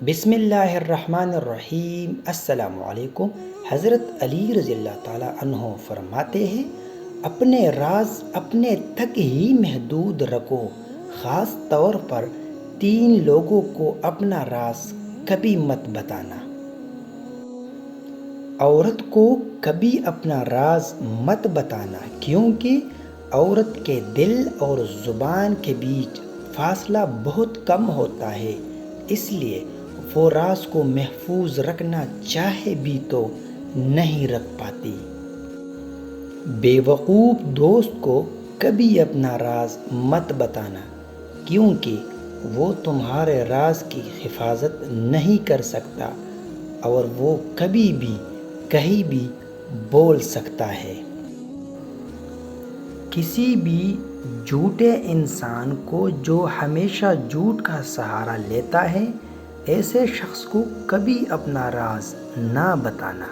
بسم اللہ الرحمن الرحیم۔ السلام علیکم۔ حضرت علی رضی اللہ تعالیٰ عنہ فرماتے ہیں، اپنے راز اپنے تک ہی محدود رکھو، خاص طور پر 3 لوگوں کو اپنا راز کبھی مت بتانا۔ عورت کو کبھی اپنا راز مت بتانا، کیونکہ عورت کے دل اور زبان کے بیچ فاصلہ بہت کم ہوتا ہے، اس لیے وہ راز کو محفوظ رکھنا چاہے بھی تو نہیں رکھ پاتی۔ بے وقوف دوست کو کبھی اپنا راز مت بتانا، کیونکہ وہ تمہارے راز کی حفاظت نہیں کر سکتا اور وہ کبھی بھی کہیں بھی بول سکتا ہے۔ کسی بھی جھوٹے انسان کو جو ہمیشہ جھوٹ کا سہارا لیتا ہے، ایسے شخص کو کبھی اپنا راز نہ بتانا۔